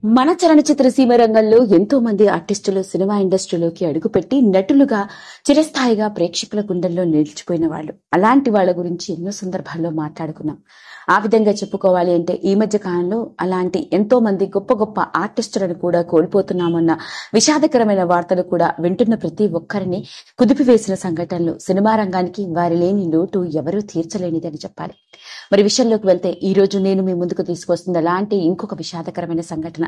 మన చలనచిత్ర సీమ రంగంలో ఎంతో మంది ఆర్టిస్టులు సినిమా ఇండస్ట్రీలోకి అడుగుపెట్టి నటులుగా చిరస్థాయిగా ప్రేక్షకుల గుండెల్లో నిలిచిపోయిన వాళ్ళు. అలాంటి వాళ్ళ గురించి ఎన్నో సందర్భాల్లో మాట్లాడుకున్నాం. ఆ విధంగా చెప్పుకోవాలి అంటే ఈ మధ్య కాలంలో అలాంటి ఎంతో మంది గొప్ప గొప్ప ఆర్టిస్టులను కూడా కోల్పోతున్నామన్న విషాదకరమైన వార్తలు కూడా వింటున్న ప్రతి ఒక్కరిని కుదిపివేసిన సంఘటనలు. సినిమా రంగానికి వారి లేని లోటు ఎవరూ తీర్చలేనిదని చెప్పాలి. మరి విషయంలోకి వెళ్తే ఈ రోజు నేను మీ ముందుకు తీసుకొస్తుంది అలాంటి ఇంకొక విషాదకరమైన సంఘటన.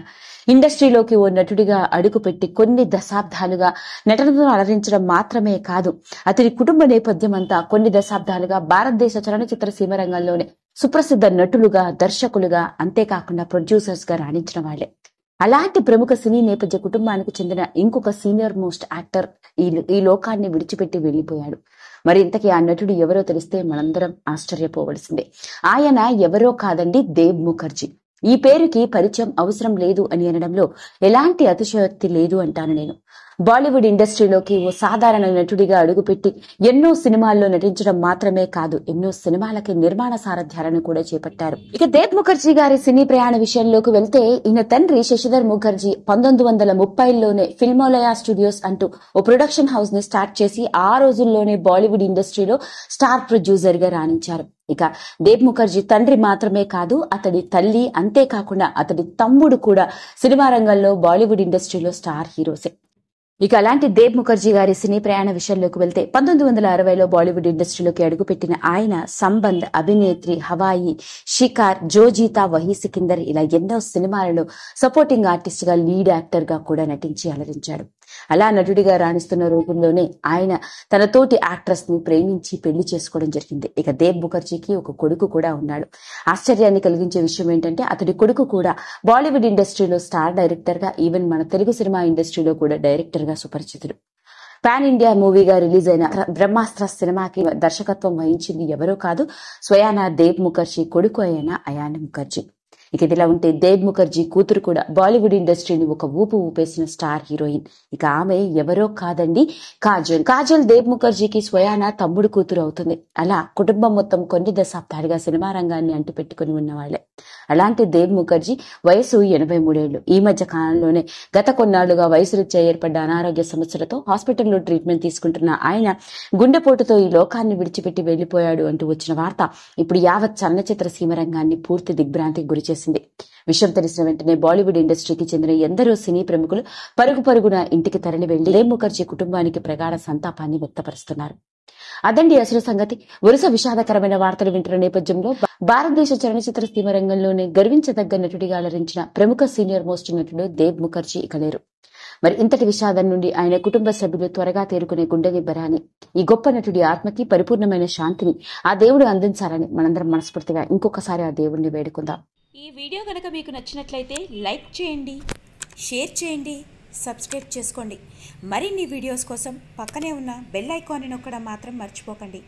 ఇండస్ట్రీలోకి ఓ నటుడిగా అడుగుపెట్టి కొన్ని దశాబ్దాలుగా నటనను అలరించడం మాత్రమే కాదు, అతని కుటుంబ నేపథ్యం అంతా కొన్ని దశాబ్దాలుగా భారతదేశ చలనచిత్ర సీమ రంగంలోనే సుప్రసిద్ధ నటులుగా, దర్శకులుగా, అంతేకాకుండా ప్రొడ్యూసర్స్ గా రాణించిన వాళ్లే. అలాంటి ప్రముఖ సినీ నేపథ్య కుటుంబానికి చెందిన ఇంకొక సీనియర్ మోస్ట్ యాక్టర్ ఈ లోకాన్ని విడిచిపెట్టి వెళ్లిపోయాడు. మరి ఇంతకీ ఆ నటుడు ఎవరో తెలిస్తే మనందరం ఆశ్చర్యపోవలసిందే. ఆయన ఎవరో కాదండి, దేవ్ ముఖర్జీ. ఈ పేరుకి పరిచయం అవసరం లేదు అని అనడంలో ఎలాంటి అతిశయోక్తి లేదు అంటాను నేను. బాలీవుడ్ ఇండస్ట్రీలోకి ఓ సాధారణ నటుడిగా అడుగుపెట్టి ఎన్నో సినిమాల్లో నటించడం మాత్రమే కాదు, ఎన్నో సినిమాలకి నిర్మాణ సారథ్యాలను కూడా చేపట్టారు. ఇక దేవ్ ముఖర్జీ గారి సినీ ప్రయాణ విషయంలోకి వెళ్తే ఈయన తండ్రి శశిధర్ ముఖర్జీ 1930లోనే ఫిల్మోలయా స్టూడియోస్ అంటూ ఓ ప్రొడక్షన్ హౌస్ ని స్టార్ట్ చేసి ఆ రోజుల్లోనే బాలీవుడ్ ఇండస్ట్రీలో స్టార్ ప్రొడ్యూసర్ గా రాణించారు. ఇక దేవ్ ముఖర్జీ తండ్రి మాత్రమే కాదు, అతడి తల్లి, అంతేకాకుండా అతడి తమ్ముడు కూడా సినిమా రంగంలో బాలీవుడ్ ఇండస్ట్రీలో స్టార్ హీరోసే. ఇక అలాంటి దేవ్ ముఖర్జీ గారి సినీ ప్రయాణ విషయంలోకి వెళ్తే 1960లో బాలీవుడ్ ఇండస్ట్రీలోకి అడుగుపెట్టిన ఆయన సంబంధ్, అభినేత్రి, హవాయి, షికార్, జో జీతా వహీ సికిందర్ ఇలా ఎన్నో సినిమాలలో సపోర్టింగ్ ఆర్టిస్ట్ గా, లీడ్ యాక్టర్ గా కూడా నటించి అలరించాడు. అలా నటుడిగా రాణిస్తున్న రోజుల్లోనే ఆయన తన తోటి యాక్ట్రెస్ ని ప్రేమించి పెళ్లి చేసుకోవడం జరిగింది. ఇక దేవ్ ముఖర్జీకి ఒక కొడుకు కూడా ఉన్నాడు. ఆశ్చర్యాన్ని కలిగించే విషయం ఏంటంటే అతడి కొడుకు కూడా బాలీవుడ్ ఇండస్ట్రీలో స్టార్ డైరెక్టర్ గా, ఈవెన్ మన తెలుగు సినిమా ఇండస్ట్రీలో కూడా డైరెక్టర్ గా సుపరిచితుడు. పాన్ ఇండియా మూవీగా రిలీజ్ అయిన బ్రహ్మాస్త్ర సినిమాకి దర్శకత్వం వహించింది ఎవరో కాదు, స్వయానా దేవ్ ముఖర్జీ కొడుకు అయిన అయాన్ ముఖర్జీ. ఇక ఇదిలా ఉంటే దేవ్ ముఖర్జీ కూతురు కూడా బాలీవుడ్ ఇండస్ట్రీని ఒక ఊపు ఊపేసిన స్టార్ హీరోయిన్. ఇక ఆమె ఎవరో కాదండి, కాజల్. కాజల్ దేవ్ ముఖర్జీకి స్వయానా తమ్ముడు కూతురు అవుతుంది. అలా కుటుంబం మొత్తం కొన్ని దశాబ్దాలుగా సినిమా రంగాన్ని అంటుపెట్టుకుని ఉన్నవాళ్లే. అలాంటి దేవ్ ముఖర్జీ వయసు 83 ఏళ్లు. ఈ మధ్య కాలంలోనే గత కొన్నాళ్లుగా వయసురీత్యా ఏర్పడ్డ అనారోగ్య సమస్యలతో హాస్పిటల్లో ట్రీట్మెంట్ తీసుకుంటున్న ఆయన గుండెపోటుతో ఈ లోకాన్ని విడిచిపెట్టి వెళ్లిపోయాడు అంటూ వచ్చిన వార్త ఇప్పుడు యావత్ చలనచిత్ర సీమ రంగాన్ని పూర్తి దిగ్భ్రాంతికి గురిచేసింది. విషయం తెలిసిన వెంటనే బాలీవుడ్ ఇండస్ట్రీకి చెందిన ఎందరో సినీ ప్రముఖులు పరుగు పరుగున ఇంటికి తరలి వెళ్లి దేవ్ ముఖర్జీ కుటుంబానికి ప్రగాఢ సంతాపాన్ని వ్యక్తపరుస్తున్నారు. అదండి అసలు సంగతి. వరుస విషాదకరమైన వార్తలు వింటున్న నేపథ్యంలో భారతదేశ చలనచిత్ర సీమ రంగంలోనే గర్వించదగ్గ నటుడిగా అలరించిన ప్రముఖ సీనియర్ మోస్ట్ నటుడు దేవ్ ముఖర్జీ ఇక లేరు. మరి ఇంతటి విషాదం నుండి ఆయన కుటుంబ సభ్యులు త్వరగా తేరుకునే గుండె నిబ్బరాన్ని, ఈ గొప్ప నటుడి ఆత్మకి పరిపూర్ణమైన శాంతిని ఆ దేవుడు అందించాలని మనందరం మనస్ఫూర్తిగా ఇంకొకసారి ఆ దేవుడిని వేడుకుందాం. ఈ వీడియో కనుక మీకు నచ్చినట్లయితే లైక్ చేయండి, షేర్ చేయండి, సబ్స్క్రైబ్ చేసుకోండి. మరిన్ని వీడియోస్ కోసం పక్కనే ఉన్న బెల్ ఐకాన్ని నొక్కడం మాత్రం మర్చిపోకండి.